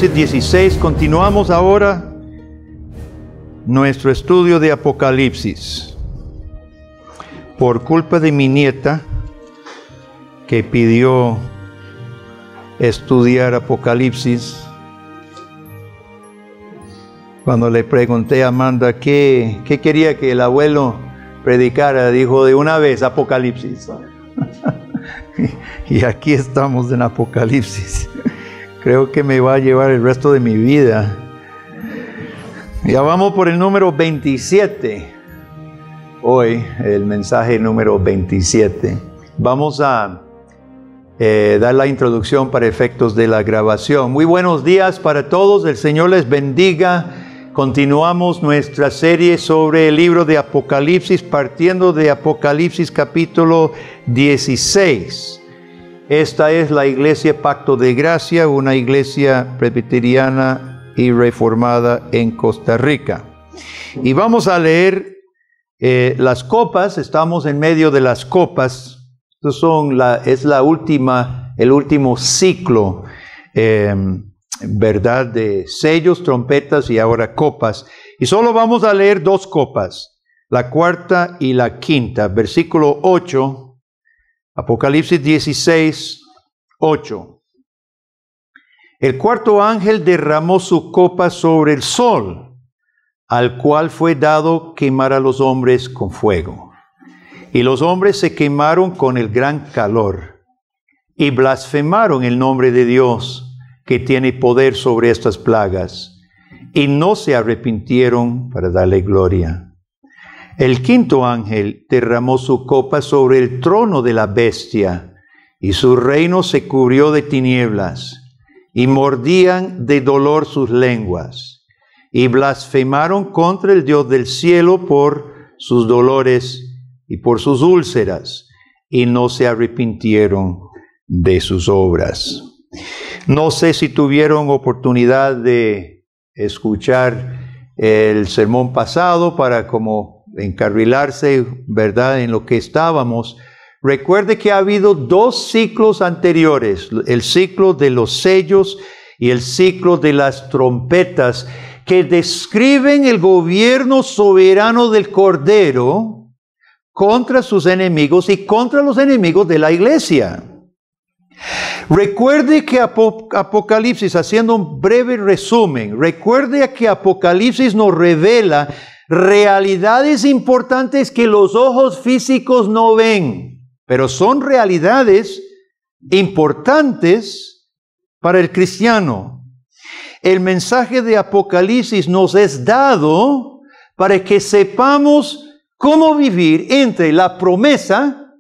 Apocalipsis 16. Continuamos ahora nuestro estudio de Apocalipsis. Por culpa de mi nieta, que pidió estudiar Apocalipsis, cuando le pregunté a Amanda qué quería que el abuelo predicara, dijo de una vez Apocalipsis. Y aquí estamos en Apocalipsis. Creo que me va a llevar el resto de mi vida. Ya vamos por el número 27. Hoy, el mensaje número 27. Vamos a dar la introducción para efectos de la grabación. Muy buenos días para todos. El Señor les bendiga. Continuamos nuestra serie sobre el libro de Apocalipsis, partiendo de Apocalipsis capítulo 16. Esta es la Iglesia Pacto de Gracia, una iglesia presbiteriana y reformada en Costa Rica. Y vamos a leer las copas. Estamos en medio de las copas. Estos es el último ciclo, ¿verdad? De sellos, trompetas y ahora copas. Y solo vamos a leer dos copas, la cuarta y la quinta. Versículo 8. Apocalipsis 16, 8. El cuarto ángel derramó su copa sobre el sol, al cual fue dado quemar a los hombres con fuego. Y los hombres se quemaron con el gran calor, y blasfemaron el nombre de Dios, que tiene poder sobre estas plagas, y no se arrepintieron para darle gloria. El quinto ángel derramó su copa sobre el trono de la bestia, y su reino se cubrió de tinieblas, y mordían de dolor sus lenguas, y blasfemaron contra el Dios del cielo por sus dolores y por sus úlceras, y no se arrepintieron de sus obras. No sé si tuvieron oportunidad de escuchar el sermón pasado para como encarrilarse, ¿verdad?, en lo que estábamos. Recuerde que ha habido dos ciclos anteriores, el ciclo de los sellos y el ciclo de las trompetas, que describen el gobierno soberano del Cordero contra sus enemigos y contra los enemigos de la iglesia. Recuerde que Apocalipsis, haciendo un breve resumen, recuerde que Apocalipsis nos revela realidades importantes que los ojos físicos no ven, pero son realidades importantes para el cristiano. El mensaje de Apocalipsis nos es dado para que sepamos cómo vivir entre la promesa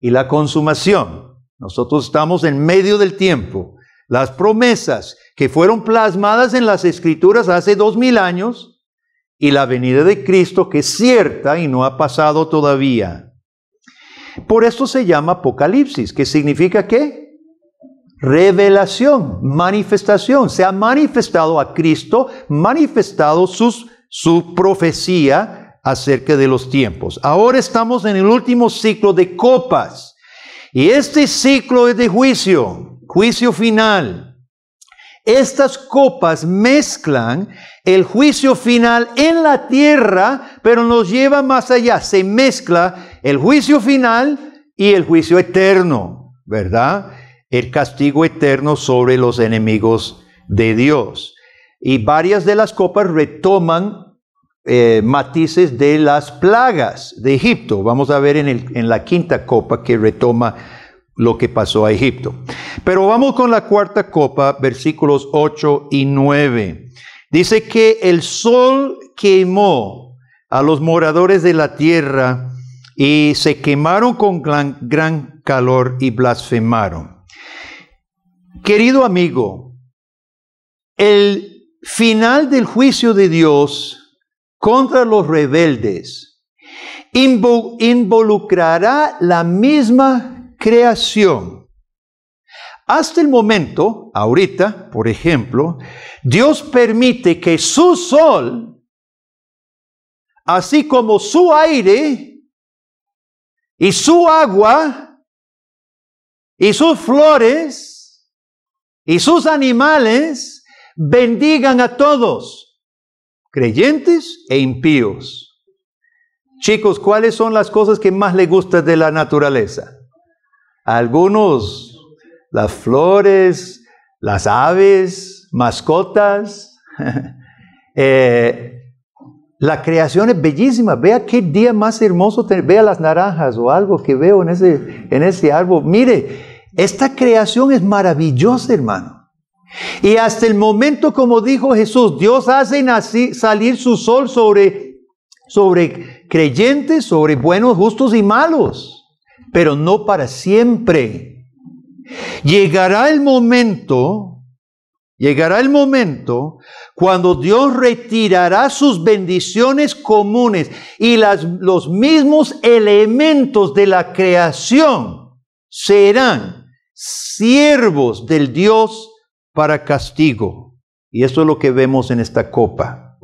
y la consumación. Nosotros estamos en medio del tiempo. Las promesas que fueron plasmadas en las Escrituras hace 2000 años, y la venida de Cristo, que es cierta y no ha pasado todavía. Por esto se llama Apocalipsis, que significa ¿qué? Revelación, manifestación. Se ha manifestado a Cristo, manifestado su profecía acerca de los tiempos. Ahora estamos en el último ciclo de copas. Y este ciclo es de juicio final. Estas copas mezclan el juicio final en la tierra, pero nos lleva más allá. Se mezcla el juicio final y el juicio eterno, ¿verdad? El castigo eterno sobre los enemigos de Dios. Y varias de las copas retoman matices de las plagas de Egipto. Vamos a ver en la quinta copa que retoma lo que pasó a Egipto. Pero vamos con la cuarta copa, versículos 8 y 9. Dice que el sol quemó a los moradores de la tierra y se quemaron con gran calor y blasfemaron. Querido amigo, el final del juicio de Dios contra los rebeldes involucrará la misma creación. Hasta el momento, ahorita, por ejemplo, Dios permite que su sol, así como su aire y su agua y sus flores y sus animales bendigan a todos, creyentes e impíos. Chicos, ¿cuáles son las cosas que más les gustan de la naturaleza? A algunos, las flores, las aves, mascotas. La creación es bellísima. Vea qué día más hermoso. Vea las naranjas o algo que veo en ese árbol. Mire, esta creación es maravillosa, hermano. Y hasta el momento, como dijo Jesús, Dios hace salir su sol sobre creyentes, sobre buenos, justos y malos, pero no para siempre. Llegará el momento cuando Dios retirará sus bendiciones comunes y los mismos elementos de la creación serán siervos del Dios para castigo. Y esto es lo que vemos en esta copa.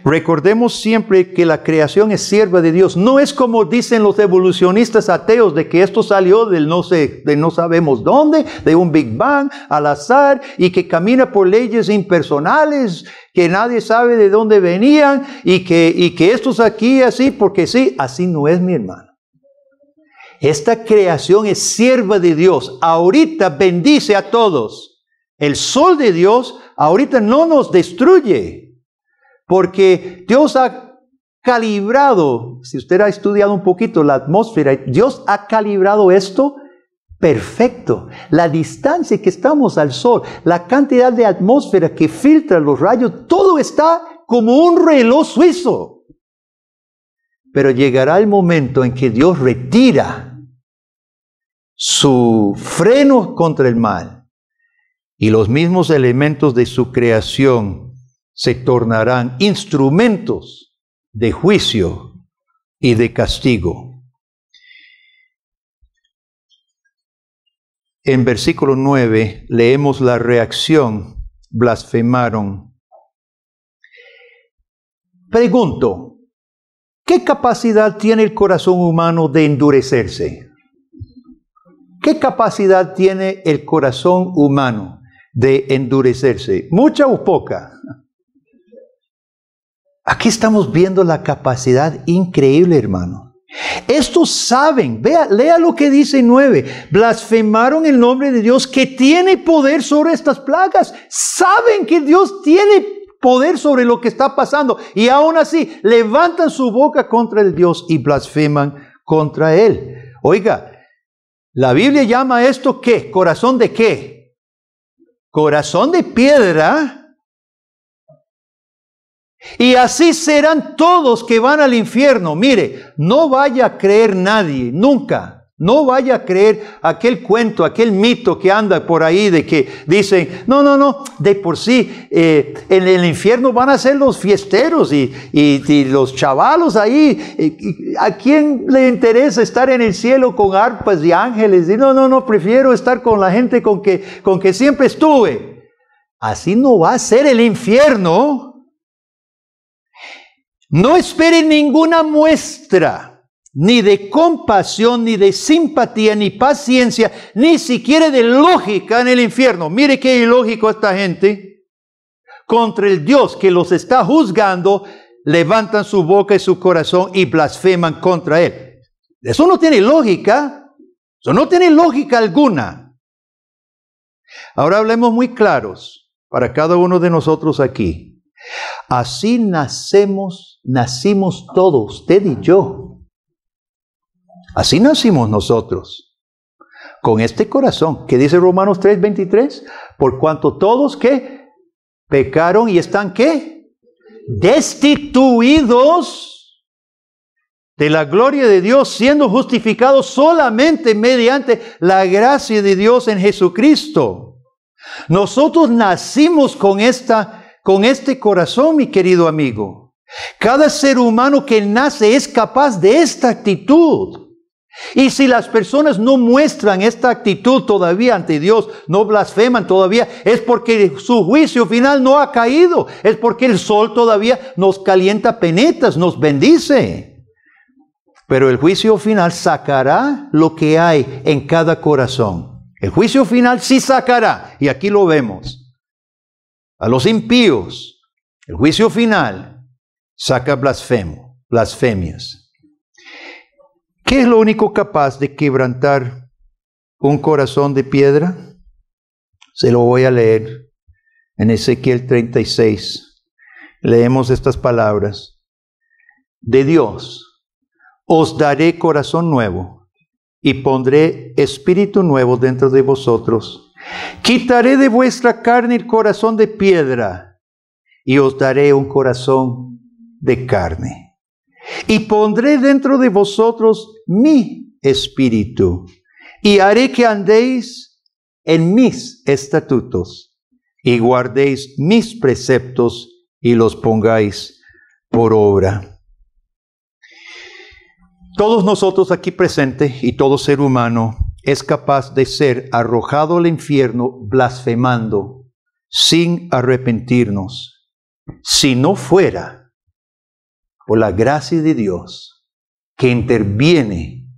Recordemos siempre que la creación es sierva de Dios. No es como dicen los evolucionistas ateos de que esto salió de no sabemos dónde, de un Big Bang al azar y que camina por leyes impersonales que nadie sabe de dónde venían y que esto es aquí así porque sí. Así no es, mi hermano. Esta creación es sierva de Dios. Ahorita bendice a todos. El sol de Dios ahorita no nos destruye. Porque Dios ha calibrado, si usted ha estudiado un poquito la atmósfera, Dios ha calibrado esto perfecto. La distancia que estamos al sol, la cantidad de atmósfera que filtra los rayos, todo está como un reloj suizo. Pero llegará el momento en que Dios retira su freno contra el mal y los mismos elementos de su creación se tornarán instrumentos de juicio y de castigo. En versículo 9 leemos la reacción: blasfemaron. Pregunto, ¿qué capacidad tiene el corazón humano de endurecerse? ¿Qué capacidad tiene el corazón humano de endurecerse? ¿Mucha o poca? Aquí estamos viendo la capacidad increíble, hermano. Estos saben, lea lo que dice 9. Blasfemaron el nombre de Dios que tiene poder sobre estas plagas. Saben que Dios tiene poder sobre lo que está pasando. Y aún así levantan su boca contra el Dios y blasfeman contra Él. Oiga, la Biblia llama esto ¿qué? ¿Corazón de qué? Corazón de piedra. Y así serán todos que van al infierno. Mire, no vaya a creer nadie, nunca. No vaya a creer aquel cuento, aquel mito que anda por ahí de que dicen, no, de por sí, en el infierno van a ser los fiesteros y los chavalos ahí. ¿A quién le interesa estar en el cielo con arpas y ángeles? Y no, prefiero estar con la gente con que siempre estuve. Así no va a ser el infierno. No esperen ninguna muestra, ni de compasión, ni de simpatía, ni paciencia, ni siquiera de lógica en el infierno. Mire qué ilógico esta gente. Contra el Dios que los está juzgando, levantan su boca y su corazón y blasfeman contra Él. Eso no tiene lógica. Eso no tiene lógica alguna. Ahora hablemos muy claros para cada uno de nosotros aquí. Así nacimos todos, usted y yo. Así nacimos nosotros, con este corazón, que dice Romanos 3:23, por cuanto todos, ¿qué? Pecaron y están, ¿qué? Destituidos de la gloria de Dios, siendo justificados solamente mediante la gracia de Dios en Jesucristo. Nosotros nacimos con este corazón, mi querido amigo. Cada ser humano que nace es capaz de esta actitud. Y si las personas no muestran esta actitud todavía ante Dios, no blasfeman todavía, es porque su juicio final no ha caído. Es porque el sol todavía nos calienta penetas, nos bendice. Pero el juicio final sacará lo que hay en cada corazón. El juicio final sí sacará, y aquí lo vemos. A los impíos, el juicio final saca blasfemias. ¿Qué es lo único capaz de quebrantar un corazón de piedra? Se lo voy a leer en Ezequiel 36. Leemos estas palabras. De Dios, os daré corazón nuevo y pondré espíritu nuevo dentro de vosotros. Quitaré de vuestra carne el corazón de piedra y os daré un corazón de carne. Y pondré dentro de vosotros mi espíritu y haré que andéis en mis estatutos y guardéis mis preceptos y los pongáis por obra. Todos nosotros aquí presentes y todo ser humano es capaz de ser arrojado al infierno blasfemando sin arrepentirnos, si no fuera por la gracia de Dios que interviene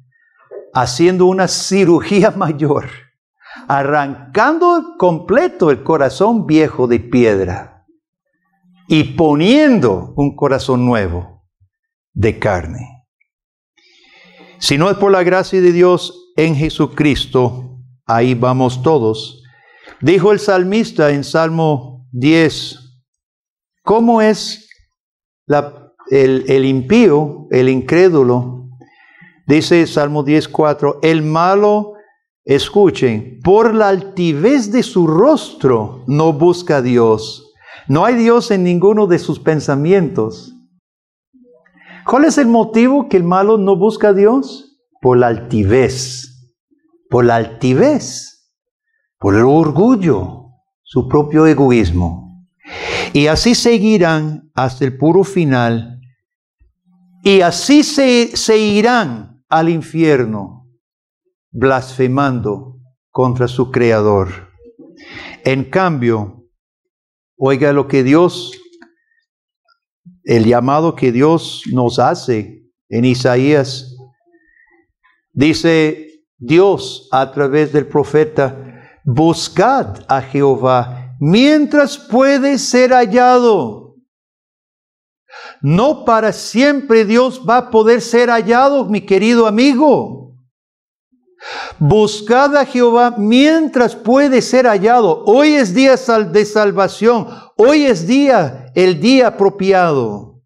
haciendo una cirugía mayor, arrancando completo el corazón viejo de piedra y poniendo un corazón nuevo de carne. Si no es por la gracia de Dios en Jesucristo, ahí vamos todos. Dijo el salmista en Salmo 10, ¿cómo es el impío, el incrédulo? Dice Salmo 10:4, el malo, escuchen, por la altivez de su rostro no busca a Dios. No hay Dios en ninguno de sus pensamientos. ¿Cuál es el motivo que el malo no busca a Dios? Por la altivez, por el orgullo, su propio egoísmo. Y así seguirán hasta el puro final. Y así se irán al infierno, blasfemando contra su Creador. En cambio, oiga lo que el llamado que Dios nos hace en Isaías. Dice Dios a través del profeta, buscad a Jehová mientras puede ser hallado. No para siempre Dios va a poder ser hallado, mi querido amigo. Buscad a Jehová mientras puede ser hallado. Hoy es día de salvación. Hoy es el día apropiado.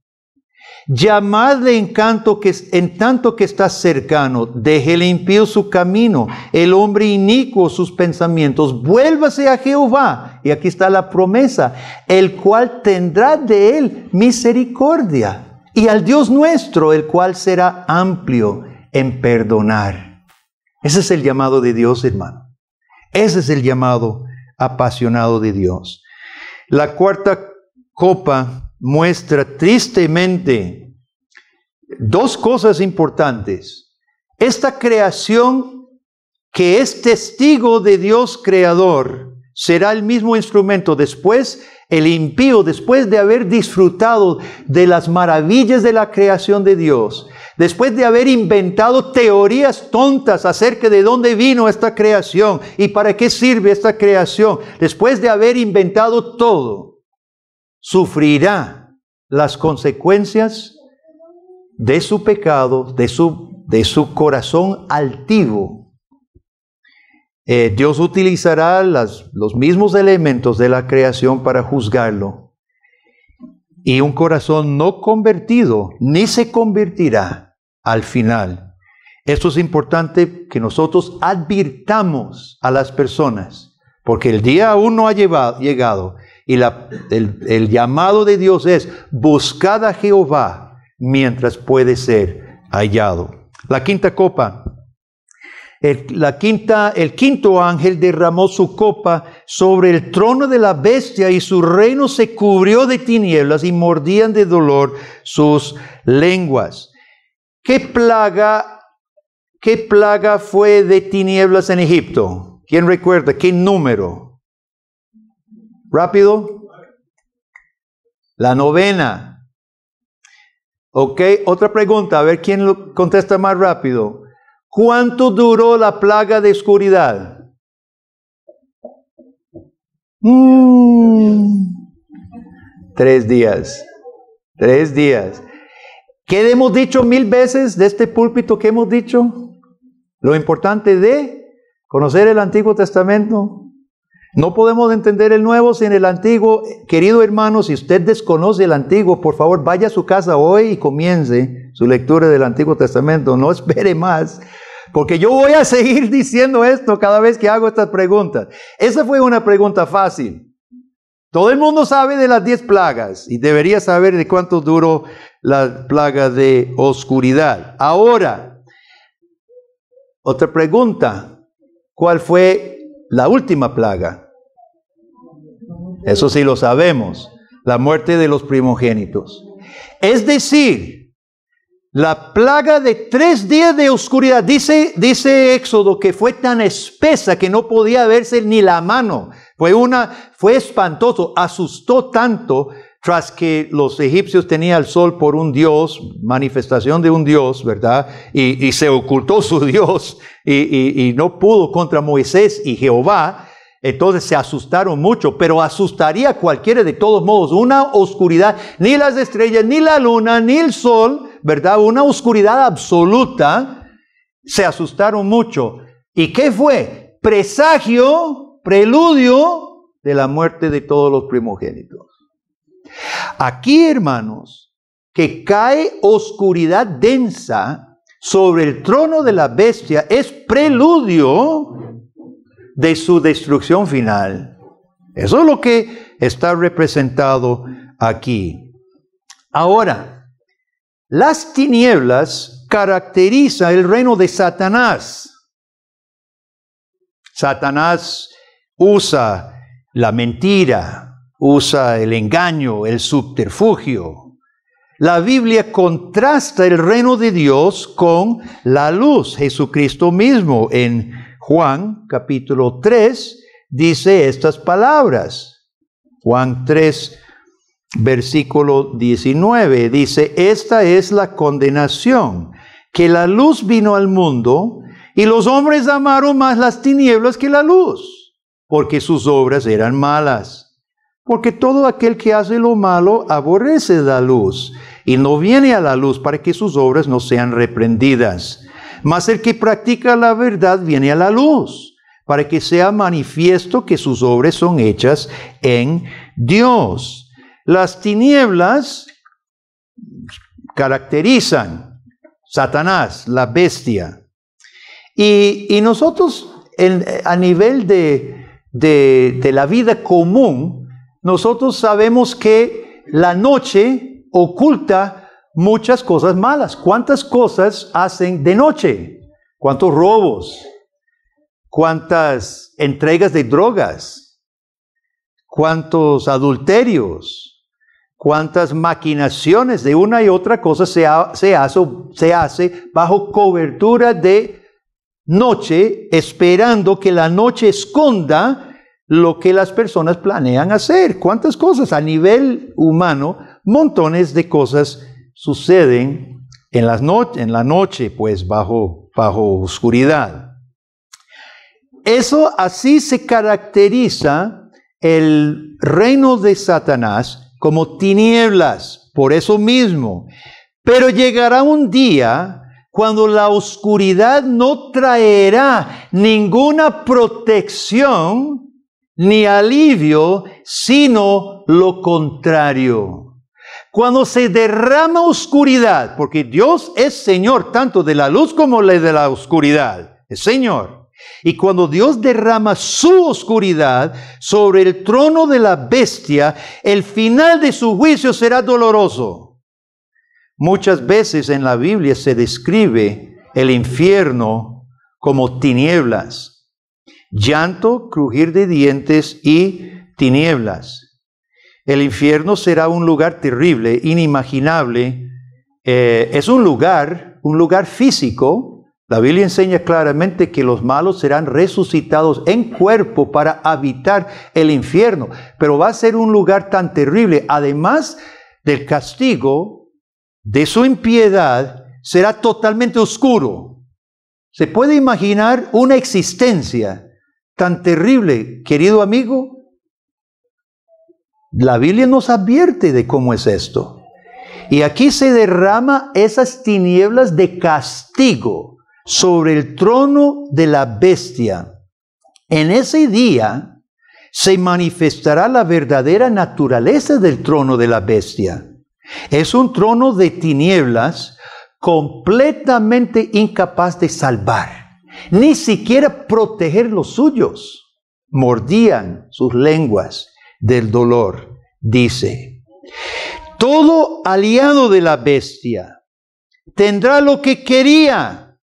Llamadle en tanto que está cercano. Deje el impío su camino, el hombre inicuo sus pensamientos. Vuélvase a Jehová. Y aquí está la promesa, el cual tendrá de él misericordia. Y al Dios nuestro, el cual será amplio en perdonar. Ese es el llamado de Dios, hermano. Ese es el llamado apasionado de Dios. La cuarta copa muestra tristemente dos cosas importantes. Esta creación que es testigo de Dios creador será el mismo instrumento después. El impío, después de haber disfrutado de las maravillas de la creación de Dios, después de haber inventado teorías tontas acerca de dónde vino esta creación y para qué sirve esta creación, después de haber inventado todo, sufrirá las consecuencias de su pecado, de su corazón altivo. Dios utilizará los mismos elementos de la creación para juzgarlo. Y un corazón no convertido ni se convertirá al final. Esto es importante que nosotros advirtamos a las personas, porque el día aún no ha llegado. Y el llamado de Dios es: buscad a Jehová mientras puede ser hallado. La quinta copa. El quinto ángel derramó su copa sobre el trono de la bestia y su reino se cubrió de tinieblas y mordían de dolor sus lenguas. ¿Qué plaga fue de tinieblas en Egipto? ¿Quién recuerda? ¿Qué número? ¿Rápido? La 9. Ok, otra pregunta, a ver quién lo contesta más rápido. ¿Cuánto duró la plaga de oscuridad? 3 días. 3 días. ¿Qué hemos dicho 1000 veces de este púlpito que hemos dicho? Lo importante de conocer el Antiguo Testamento. No podemos entender el Nuevo sin el Antiguo. Querido hermano, si usted desconoce el Antiguo, por favor, vaya a su casa hoy y comience su lectura del Antiguo Testamento. No espere más, porque yo voy a seguir diciendo esto cada vez que hago estas preguntas. Esa fue una pregunta fácil. Todo el mundo sabe de las 10 plagas y debería saber de cuánto duró la plaga de oscuridad. Ahora, otra pregunta. ¿Cuál fue la última plaga? Eso sí lo sabemos. La muerte de los primogénitos. Es decir, la plaga de 3 días de oscuridad. Dice Éxodo que fue tan espesa que no podía verse ni la mano. Fue espantoso. Asustó tanto tras que los egipcios tenían el sol por un dios, manifestación de un dios, ¿verdad? Y se ocultó su dios y no pudo contra Moisés y Jehová. Entonces se asustaron mucho, pero asustaría a cualquiera de todos modos. Una oscuridad, ni las estrellas, ni la luna, ni el sol, ¿verdad? Una oscuridad absoluta. Se asustaron mucho. ¿Y qué fue? Presagio, preludio de la muerte de todos los primogénitos. Aquí, hermanos, que cae oscuridad densa sobre el trono de la bestia es preludio de su destrucción final. Eso es lo que está representado aquí. Ahora, las tinieblas caracterizan el reino de Satanás. Satanás usa la mentira, usa el engaño, el subterfugio. La Biblia contrasta el reino de Dios con la luz. Jesucristo mismo en Juan capítulo 3 dice estas palabras. Juan 3 versículo 19 dice: esta es la condenación, que la luz vino al mundo y los hombres amaron más las tinieblas que la luz, porque sus obras eran malas. Porque todo aquel que hace lo malo aborrece la luz y no viene a la luz para que sus obras no sean reprendidas. Mas el que practica la verdad viene a la luz, para que sea manifiesto que sus obras son hechas en Dios. Las tinieblas caracterizan Satanás, la bestia. Y nosotros, a nivel de la vida común, nosotros sabemos que la noche oculta muchas cosas malas. ¿Cuántas cosas hacen de noche? ¿Cuántos robos? ¿Cuántas entregas de drogas? ¿Cuántos adulterios? ¿Cuántas maquinaciones de una y otra cosa se hace bajo cobertura de noche, esperando que la noche esconda lo que las personas planean hacer? ¿Cuántas cosas a nivel humano? Montones de cosas suceden en la noche, pues bajo oscuridad. Eso así se caracteriza el reino de Satanás como tinieblas, por eso mismo. Pero llegará un día cuando la oscuridad no traerá ninguna protección ni alivio, sino lo contrario. Cuando se derrama oscuridad, porque Dios es Señor tanto de la luz como de la oscuridad, es Señor. Y cuando Dios derrama su oscuridad sobre el trono de la bestia, el final de su juicio será doloroso. Muchas veces en la Biblia se describe el infierno como tinieblas, llanto, crujir de dientes y tinieblas. El infierno será un lugar terrible, inimaginable. Es un lugar físico. La Biblia enseña claramente que los malos serán resucitados en cuerpo para habitar el infierno. Pero va a ser un lugar tan terrible. Además del castigo de su impiedad, será totalmente oscuro. ¿Se puede imaginar una existencia tan terrible, querido amigo? La Biblia nos advierte de cómo es esto. Y aquí se derrama esas tinieblas de castigo sobre el trono de la bestia. En ese día se manifestará la verdadera naturaleza del trono de la bestia. Es un trono de tinieblas completamente incapaz de salvar, ni siquiera proteger los suyos. Mordían sus lenguas del dolor, dice. Todo aliado de la bestia tendrá lo que quería.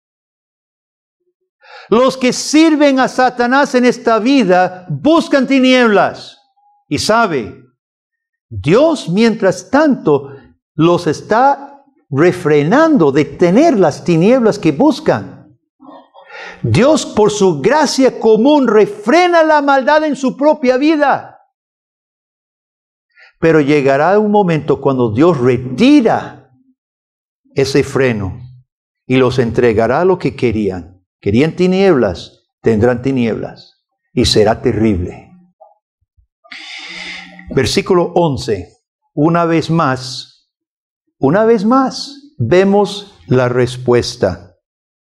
Los que sirven a Satanás en esta vida buscan tinieblas. Y sabe, Dios mientras tanto los está refrenando de tener las tinieblas que buscan. Dios por su gracia común refrena la maldad en su propia vida. Pero llegará un momento cuando Dios retira ese freno y los entregará a lo que querían. Querían tinieblas, tendrán tinieblas y será terrible. Versículo 11. Una vez más, vemos la respuesta.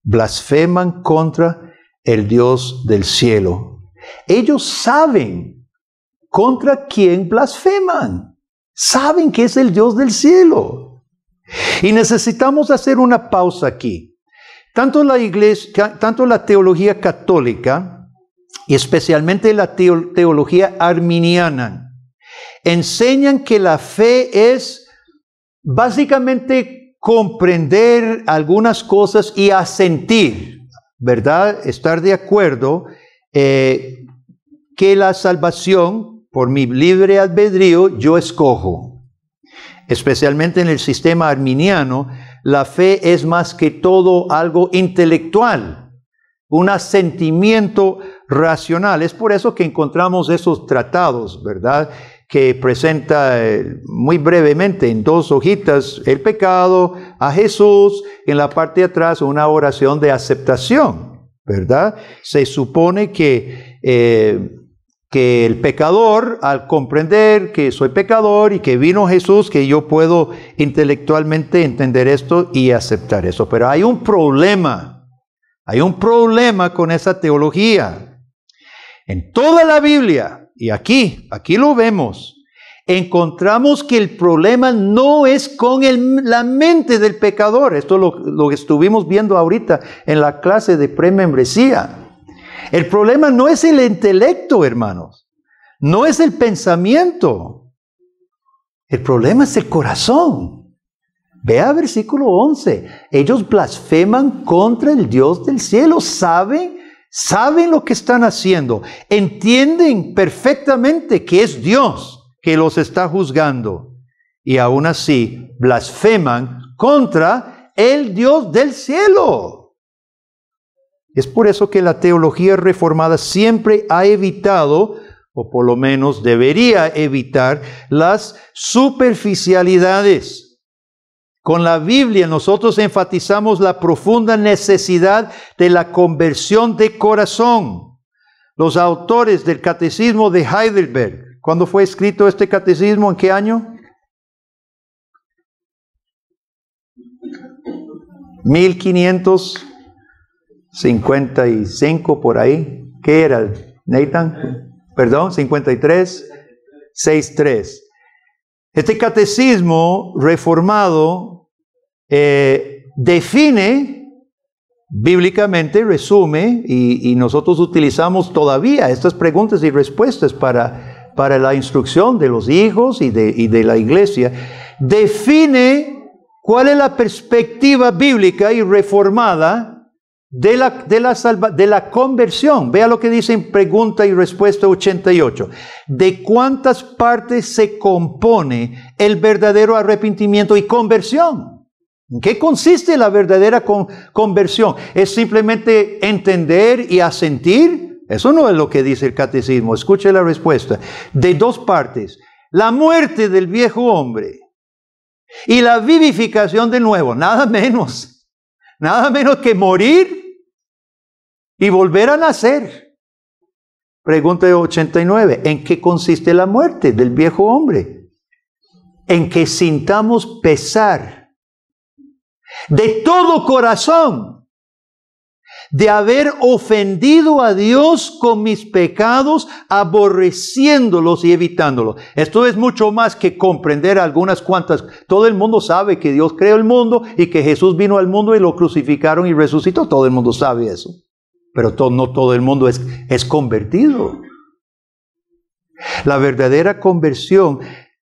Blasfeman contra el Dios del cielo. Ellos saben contra quién blasfeman. Saben que es el Dios del cielo. Y necesitamos hacer una pausa aquí. Tanto la teología católica y especialmente la teología arminiana enseñan que la fe es básicamente comprender algunas cosas y asentir, ¿verdad? Estar de acuerdo que la salvación, por mi libre albedrío, yo escojo. Especialmente en el sistema arminiano, la fe es más que todo algo intelectual, un asentimiento racional. Es por eso que encontramos esos tratados, ¿verdad?, que presenta muy brevemente en 2 hojitas el pecado, a Jesús, en la parte de atrás una oración de aceptación, ¿verdad? Se supone que el pecador, al comprender que soy pecador y que vino Jesús, que yo puedo intelectualmente entender esto y aceptar eso. Pero hay un problema con esa teología. En toda la Biblia, y aquí lo vemos, encontramos que el problema no es con la mente del pecador. Esto lo estuvimos viendo ahorita en la clase de premembresía. El problema no es el intelecto, hermanos. No es el pensamiento. El problema es el corazón. Vea versículo 11. Ellos blasfeman contra el Dios del cielo. Saben lo que están haciendo. Entienden perfectamente que es Dios que los está juzgando. Y aún así blasfeman contra el Dios del cielo. Es por eso que la teología reformada siempre ha evitado, o por lo menos debería evitar, las superficialidades. Con la Biblia nosotros enfatizamos la profunda necesidad de la conversión de corazón. Los autores del Catecismo de Heidelberg, ¿cuándo fue escrito este catecismo? ¿En qué año? 1555 por ahí. ¿Qué era, Nathan? Perdón, 53, 63. Este catecismo reformado define bíblicamente, resume, y nosotros utilizamos todavía estas preguntas y respuestas para la instrucción de los hijos y de la iglesia. Define cuál es la perspectiva bíblica y reformada de la conversión. Vea lo que dice en pregunta y respuesta 88. ¿De cuántas partes se compone el verdadero arrepentimiento y conversión? ¿En qué consiste la verdadera conversión? ¿Es simplemente entender y asentir? Eso no es lo que dice el catecismo. Escuche la respuesta. De 2 partes. La muerte del viejo hombre y la vivificación de nuevo. Nada menos. Nada menos que morir y volver a nacer. Pregunta 89. ¿En qué consiste la muerte del viejo hombre? En que sintamos pesar de todo corazón de haber ofendido a Dios con mis pecados, aborreciéndolos y evitándolos. Esto es mucho más que comprender algunas cuantas. Todo el mundo sabe que Dios creó el mundo y que Jesús vino al mundo y lo crucificaron y resucitó. Todo el mundo sabe eso. Pero no todo el mundo es convertido. La verdadera conversión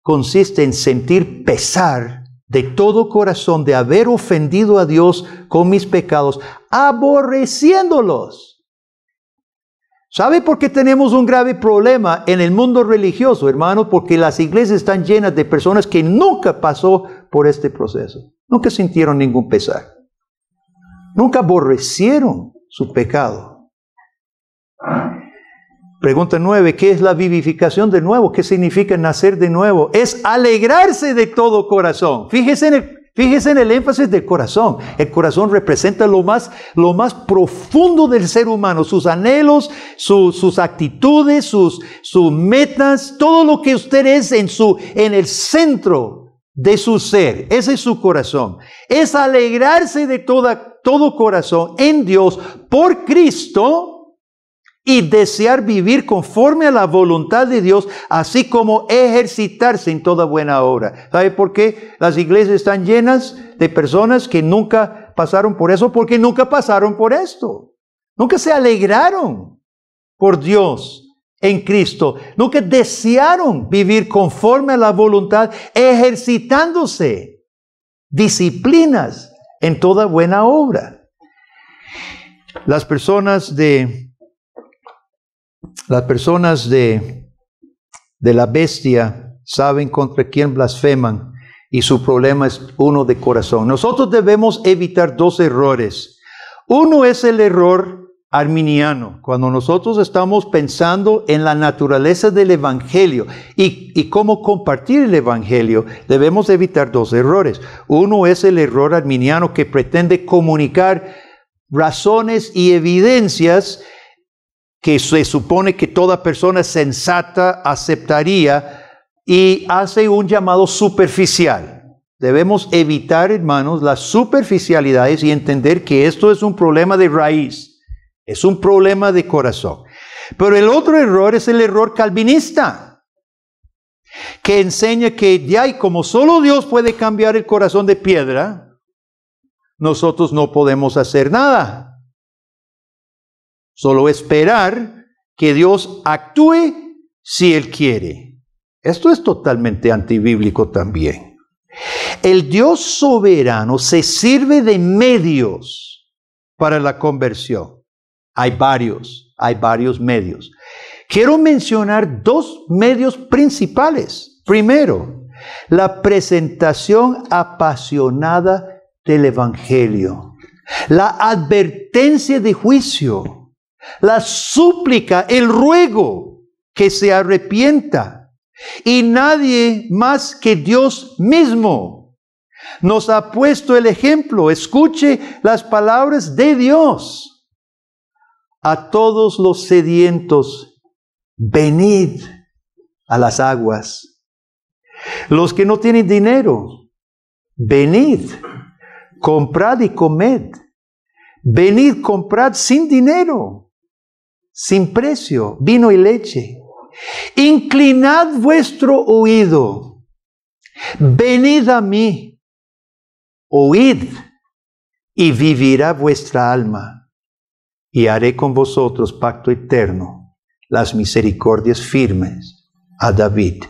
consiste en sentir pesar de todo corazón de haber ofendido a Dios con mis pecados, aborreciéndolos. ¿Sabe por qué tenemos un grave problema en el mundo religioso, hermano? Porque las iglesias están llenas de personas que nunca pasó por este proceso. Nunca sintieron ningún pesar. Nunca aborrecieron su pecado. Pregunta 9, ¿qué es la vivificación de nuevo? ¿Qué significa nacer de nuevo? Es alegrarse de todo corazón. Fíjese en el énfasis del corazón. El corazón representa lo más profundo del ser humano, sus anhelos, sus actitudes, sus metas, todo lo que usted es en el centro de su ser. Ese es su corazón. Es alegrarse de todo corazón en Dios por Cristo y desear vivir conforme a la voluntad de Dios, así como ejercitarse en toda buena obra. ¿Sabe por qué las iglesias están llenas de personas que nunca pasaron por eso? Porque nunca pasaron por esto. Nunca se alegraron por Dios en Cristo. Nunca desearon vivir conforme a la voluntad, ejercitándose disciplinas en toda buena obra. Las personas de la bestia saben contra quién blasfeman y su problema es uno de corazón. Nosotros debemos evitar dos errores. Uno es el error arminiano, cuando nosotros estamos pensando en la naturaleza del evangelio y cómo compartir el evangelio, debemos evitar dos errores. Uno es el error arminiano que pretende comunicar razones y evidencias que se supone que toda persona sensata aceptaría y hace un llamado superficial. Debemos evitar, hermanos, las superficialidades y entender que esto es un problema de raíz, es un problema de corazón. Pero el otro error es el error calvinista, que enseña que ya y como solo Dios puede cambiar el corazón de piedra, nosotros no podemos hacer nada. Solo esperar que Dios actúe si Él quiere. Esto es totalmente antibíblico también. El Dios soberano se sirve de medios para la conversión. Hay varios medios. Quiero mencionar dos medios principales. Primero, la presentación apasionada del Evangelio. La advertencia de juicio. La súplica, el ruego que se arrepienta. Y nadie más que Dios mismo nos ha puesto el ejemplo. Escuche las palabras de Dios. A todos los sedientos, venid a las aguas. Los que no tienen dinero, venid, comprad y comed. Venid, comprad sin dinero, sin precio, vino y leche. Inclinad vuestro oído. Venid a mí. Oíd y vivirá vuestra alma. Y haré con vosotros pacto eterno, las misericordias firmes a David.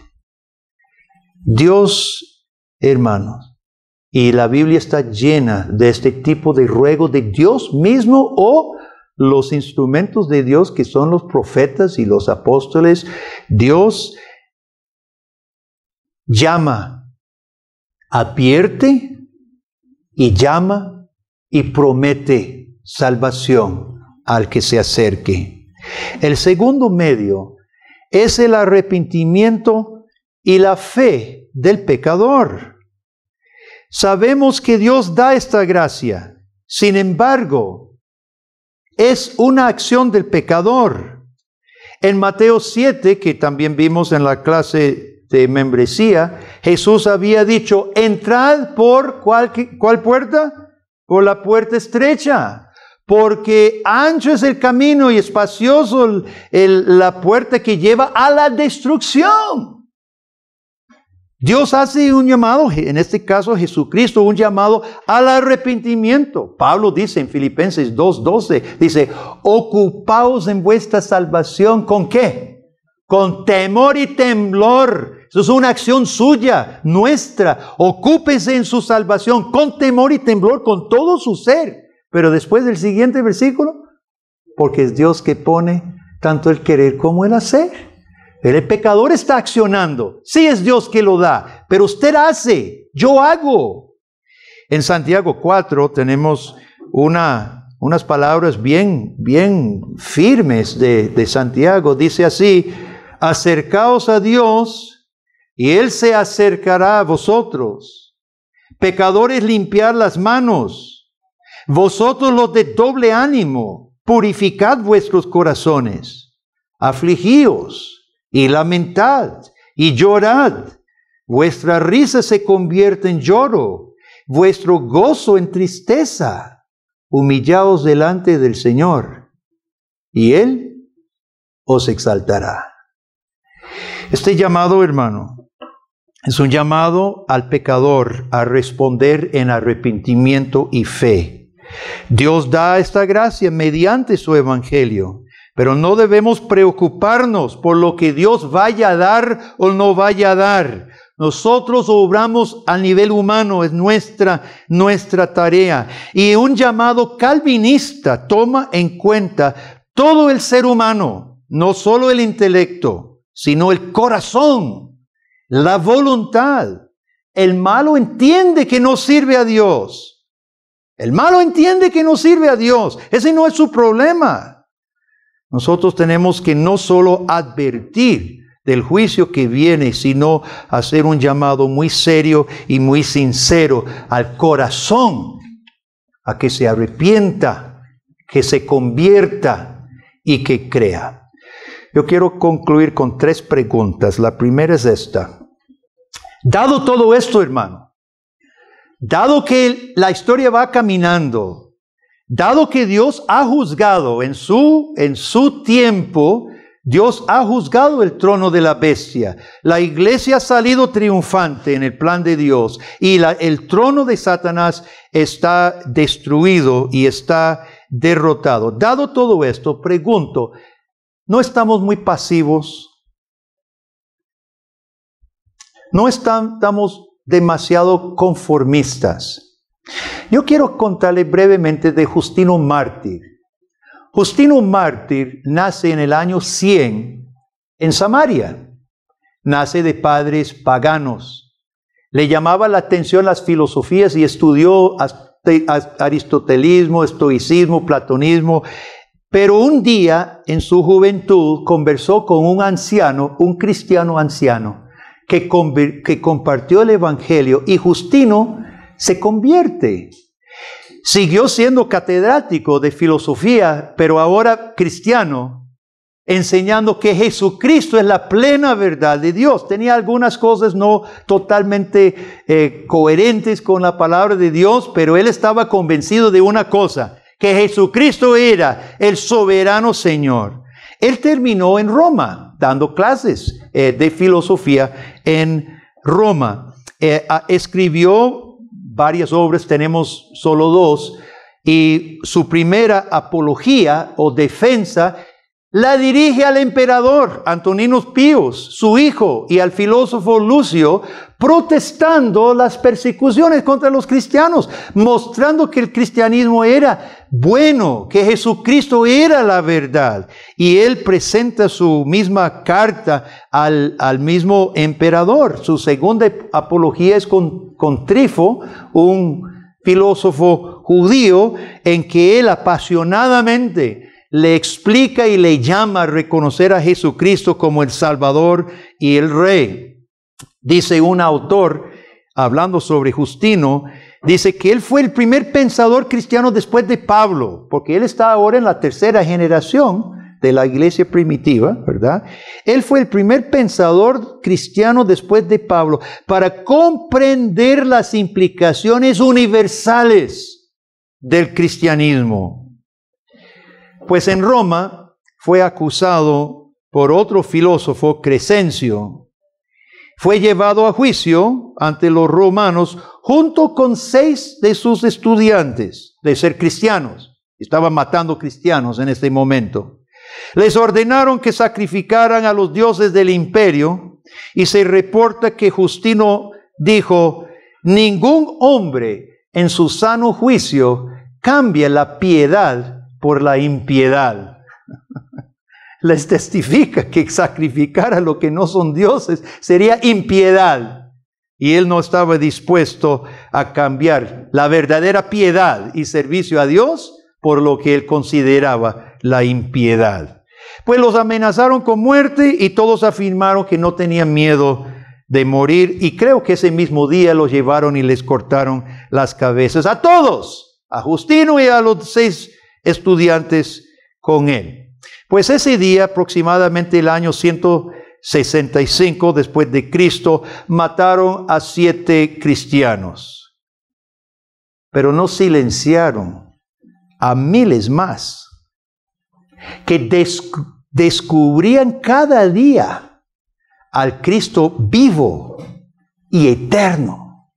Dios, hermanos, y la Biblia está llena de este tipo de ruego de Dios mismo o los instrumentos de Dios que son los profetas y los apóstoles. Dios llama, advierte y llama y promete salvación al que se acerque. El segundo medio es el arrepentimiento y la fe del pecador. Sabemos que Dios da esta gracia. Sin embargo, es una acción del pecador. En Mateo 7, que también vimos en la clase de membresía, Jesús había dicho, entrad por ¿cuál puerta? Por la puerta estrecha, porque ancho es el camino y espacioso la puerta que lleva a la destrucción. Dios hace un llamado, en este caso Jesucristo, un llamado al arrepentimiento. Pablo dice en Filipenses 2:12, dice, ocupaos en vuestra salvación, ¿con qué? Con temor y temblor. Eso es una acción suya, nuestra. Ocúpense en su salvación con temor y temblor, con todo su ser. Pero después del siguiente versículo, porque es Dios que pone tanto el querer como el hacer. El pecador está accionando. Sí es Dios que lo da, pero usted hace, yo hago. En Santiago 4 tenemos unas palabras bien firmes de Santiago. Dice así, acercaos a Dios y Él se acercará a vosotros. Pecadores, limpiad las manos. Vosotros los de doble ánimo, purificad vuestros corazones. Afligíos y lamentad, y llorad. Vuestra risa se convierte en lloro, vuestro gozo en tristeza. Humillaos delante del Señor, y Él os exaltará. Este llamado, hermano, es un llamado al pecador a responder en arrepentimiento y fe. Dios da esta gracia mediante su evangelio. Pero no debemos preocuparnos por lo que Dios vaya a dar o no vaya a dar. Nosotros obramos a nivel humano, es nuestra tarea. Y un llamado calvinista toma en cuenta todo el ser humano, no solo el intelecto, sino el corazón, la voluntad. El malo entiende que no sirve a Dios. El malo entiende que no sirve a Dios. Ese no es su problema. Nosotros tenemos que no solo advertir del juicio que viene, sino hacer un llamado muy serio y muy sincero al corazón, a que se arrepienta, que se convierta y que crea. Yo quiero concluir con 3 preguntas. La primera es esta. Dado todo esto, hermano, dado que la historia va caminando, dado que Dios ha juzgado en su tiempo, Dios ha juzgado el trono de la bestia. La iglesia ha salido triunfante en el plan de Dios y el trono de Satanás está destruido y está derrotado. Dado todo esto, pregunto, ¿no estamos muy pasivos? ¿No estamos demasiado conformistas? Yo quiero contarle brevemente de Justino Mártir. Justino Mártir nace en el año 100 en Samaria. Nace de padres paganos. Le llamaba la atención las filosofías y estudió aristotelismo, estoicismo, platonismo. Pero un día en su juventud conversó con un anciano, un cristiano anciano, que compartió el evangelio, y Justino se convierte. Siguió siendo catedrático de filosofía, pero ahora cristiano, enseñando que Jesucristo es la plena verdad de Dios. Tenía algunas cosas no totalmente coherentes con la palabra de Dios, pero él estaba convencido de una cosa, que Jesucristo era el soberano Señor. Él terminó en Roma, dando clases de filosofía en Roma. Escribió varias obras, tenemos solo 2, y su primera apología o defensa la dirige al emperador Antoninus Pius, su hijo, y al filósofo Lucio, protestando las persecuciones contra los cristianos, mostrando que el cristianismo era bueno, que Jesucristo era la verdad. Y él presenta su misma carta al mismo emperador. Su segunda apología es con Trifo, un filósofo judío, en que él apasionadamente le explica y le llama a reconocer a Jesucristo como el Salvador y el Rey. Dice un autor, hablando sobre Justino, dice que él fue el primer pensador cristiano después de Pablo, porque él está ahora en la 3ª generación de la iglesia primitiva, ¿verdad? Él fue el primer pensador cristiano después de Pablo para comprender las implicaciones universales del cristianismo. Pues en Roma fue acusado por otro filósofo, Crescencio. Fue llevado a juicio ante los romanos junto con 6 de sus estudiantes de ser cristianos. Estaban matando cristianos en este momento. Les ordenaron que sacrificaran a los dioses del imperio y se reporta que Justino dijo: ningún hombre en su sano juicio cambia la piedad por la impiedad. Les testifica que sacrificar a lo que no son dioses sería impiedad. Y él no estaba dispuesto a cambiar la verdadera piedad y servicio a Dios por lo que él consideraba la impiedad. Pues los amenazaron con muerte y todos afirmaron que no tenían miedo de morir. Y creo que ese mismo día los llevaron y les cortaron las cabezas a todos, a Justino y a los 6 estudiantes con él. Pues ese día, aproximadamente el año 165 después de Cristo, mataron a 7 cristianos. Pero no silenciaron a miles más que descubrían cada día al Cristo vivo y eterno.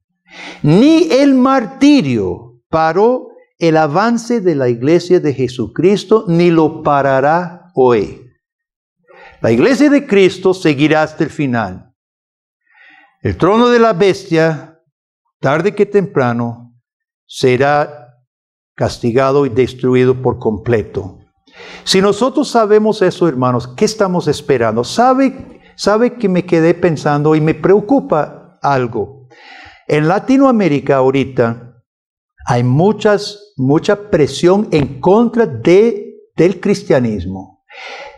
Ni el martirio paró el avance de la iglesia de Jesucristo, ni lo parará hoy. La iglesia de Cristo seguirá hasta el final. El trono de la bestia, tarde que temprano, será castigado y destruido por completo. Si nosotros sabemos eso, hermanos, ¿qué estamos esperando? ¿Sabe que me quedé pensando y me preocupa algo? En Latinoamérica ahorita hay mucha presión en contra del cristianismo.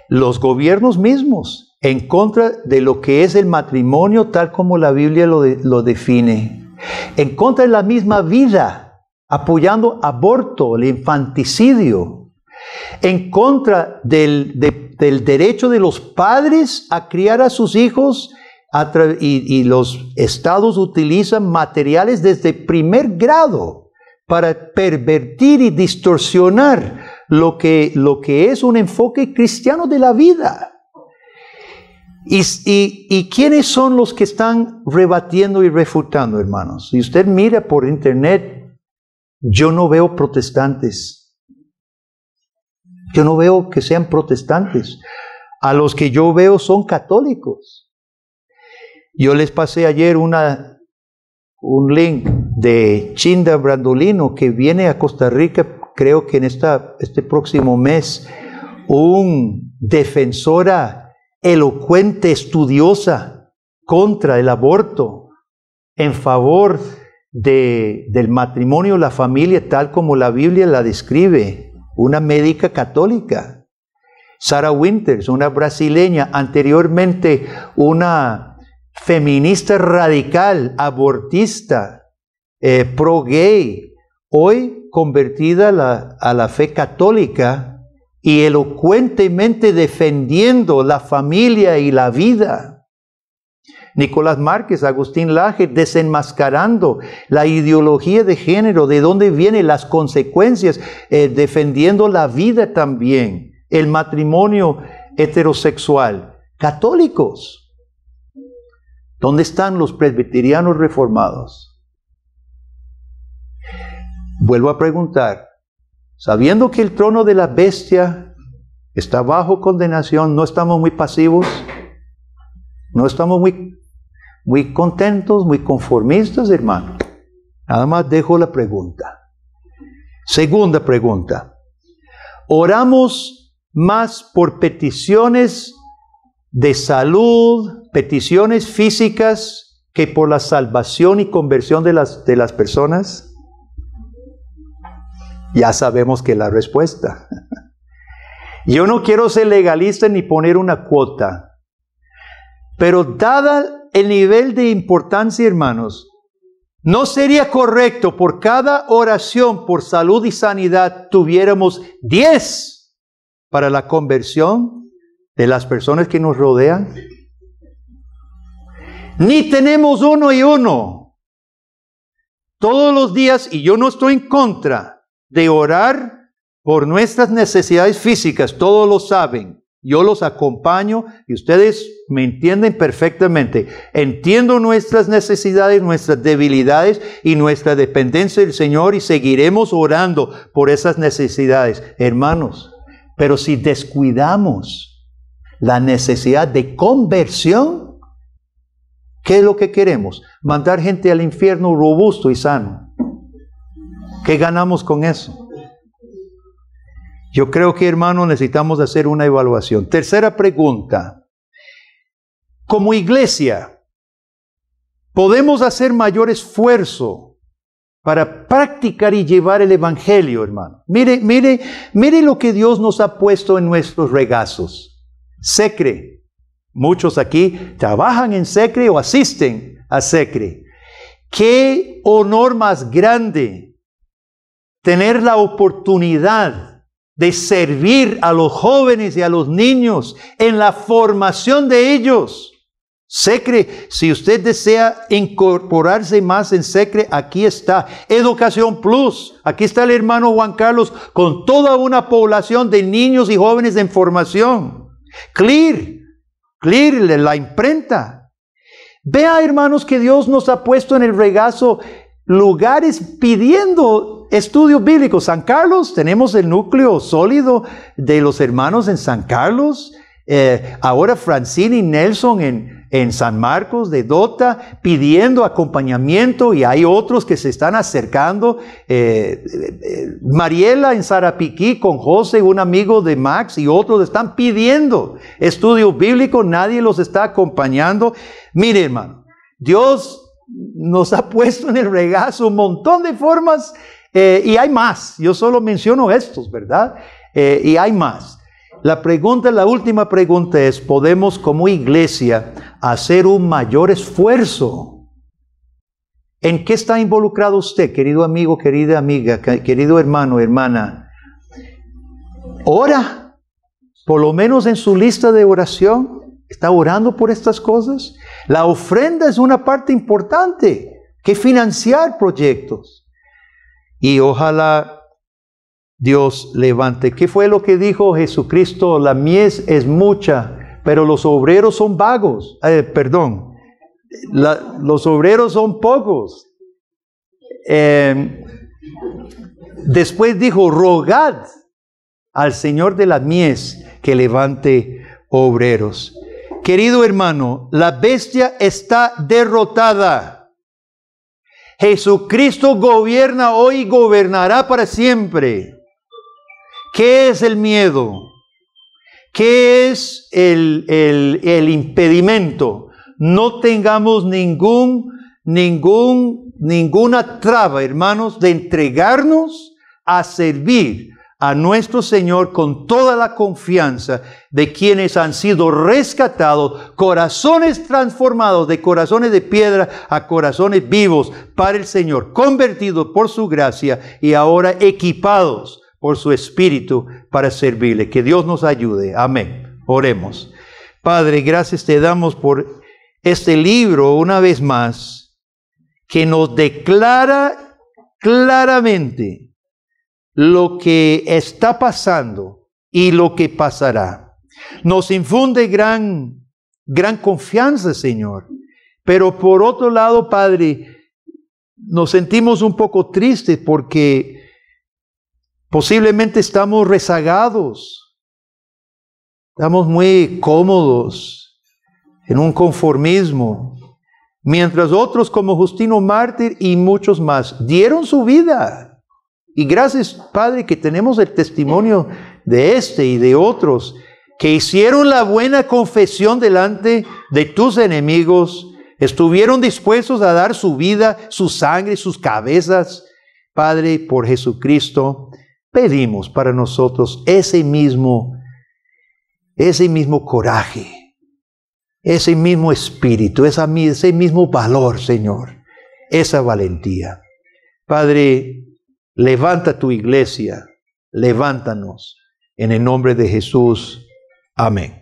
Los gobiernos mismos en contra de lo que es el matrimonio tal como la Biblia lo define. En contra de la misma vida, apoyando aborto, el infanticidio, en contra del derecho de los padres a criar a sus hijos, y los estados utilizan materiales desde primer grado para pervertir y distorsionar lo que es un enfoque cristiano de la vida. ¿Y quiénes son los que están rebatiendo y refutando, hermanos? Si usted mira por internet, yo no veo protestantes. Yo no veo que sean protestantes. A los que yo veo son católicos. Yo les pasé ayer un link de Chinda Brandolino, que viene a Costa Rica, creo que en este próximo mes, un defensora elocuente, estudiosa, contra el aborto, en favor del matrimonio, la familia, tal como la Biblia la describe, una médica católica. Sarah Winters, una brasileña, anteriormente una feminista radical, abortista, pro-gay, hoy convertida a la fe católica y elocuentemente defendiendo la familia y la vida. Nicolás Márquez, Agustín Laje, desenmascarando la ideología de género, de dónde vienen las consecuencias, defendiendo la vida también, el matrimonio heterosexual. Católicos. ¿Dónde están los presbiterianos reformados? Vuelvo a preguntar, sabiendo que el trono de la bestia está bajo condenación, ¿no estamos muy pasivos? ¿No estamos muy contentos, muy conformistas, hermano? Nada más dejo la pregunta. Segunda pregunta. ¿Oramos más por peticiones de salud, peticiones físicas, que por la salvación y conversión de las personas? Ya sabemos que la respuesta. Yo no quiero ser legalista ni poner una cuota. Pero dada el nivel de importancia, hermanos, no sería correcto por cada oración por salud y sanidad tuviéramos 10 para la conversión de las personas que nos rodean? Ni tenemos uno y uno. Todos los días, y yo no estoy en contra de orar por nuestras necesidades físicas, todos lo saben. Yo los acompaño y ustedes me entienden perfectamente. Entiendo nuestras necesidades, nuestras debilidades y nuestra dependencia del Señor y seguiremos orando por esas necesidades, hermanos. Pero si descuidamos la necesidad de conversión, ¿qué es lo que queremos? Mandar gente al infierno robusto y sano. ¿Qué ganamos con eso? Yo creo que, hermanos, necesitamos hacer una evaluación. Tercera pregunta. Como iglesia, ¿podemos hacer mayor esfuerzo para practicar y llevar el Evangelio, hermano? Mire lo que Dios nos ha puesto en nuestros regazos. SECRE. Muchos aquí trabajan en SECRE o asisten a SECRE. ¡Qué honor más grande tener la oportunidad de servir a los jóvenes y a los niños en la formación de ellos! SECRE, si usted desea incorporarse más en SECRE, aquí está. Educación Plus, aquí está el hermano Juan Carlos con toda una población de niños y jóvenes en formación. Clear, la imprenta. Vea, hermanos, que Dios nos ha puesto en el regazo lugares pidiendo estudios bíblicos. San Carlos, tenemos el núcleo sólido de los hermanos en San Carlos. Ahora Francine y Nelson en San Marcos de Dota pidiendo acompañamiento, y hay otros que se están acercando. Mariela en Sarapiquí con José, un amigo de Max, y otros están pidiendo estudios bíblicos. Nadie los está acompañando. Mire, hermano, Dios nos ha puesto en el regazo un montón de formas, y hay más. Yo solo menciono estos, ¿verdad? Y hay más. La última pregunta es: ¿podemos como iglesia hacer un mayor esfuerzo? ¿En qué está involucrado usted, querido amigo, querida amiga, querido hermano, hermana? ¿Ora? Por lo menos en su lista de oración, ¿está orando por estas cosas? La ofrenda es una parte importante que financiar proyectos. Y ojalá Dios levante. ¿Qué fue lo que dijo Jesucristo? La mies es mucha, pero los obreros son vagos. Los obreros son pocos. Después dijo: rogad al Señor de la mies que levante obreros. Querido hermano, la bestia está derrotada. Jesucristo gobierna hoy y gobernará para siempre. ¿Qué es el miedo? ¿Qué es el impedimento? No tengamos ninguna traba, hermanos, de entregarnos a servir a nuestro Señor con toda la confianza de quienes han sido rescatados, corazones transformados de corazones de piedra a corazones vivos para el Señor, convertidos por su gracia y ahora equipados por su Espíritu para servirle. Que Dios nos ayude. Amén. Oremos. Padre, gracias te damos por este libro una vez más, que nos declara claramente lo que está pasando y lo que pasará. Nos infunde gran confianza, Señor. Pero por otro lado, Padre, nos sentimos un poco tristes porque posiblemente estamos rezagados. Estamos muy cómodos en un conformismo. Mientras otros como Justino Mártir y muchos más dieron su vida. Y gracias, Padre, que tenemos el testimonio de este y de otros que hicieron la buena confesión delante de tus enemigos, estuvieron dispuestos a dar su vida, su sangre, sus cabezas. Padre, por Jesucristo, pedimos para nosotros ese mismo coraje, ese mismo espíritu, ese mismo valor, Señor, esa valentía. Padre, levanta tu iglesia, levántanos En el nombre de Jesús. Amén.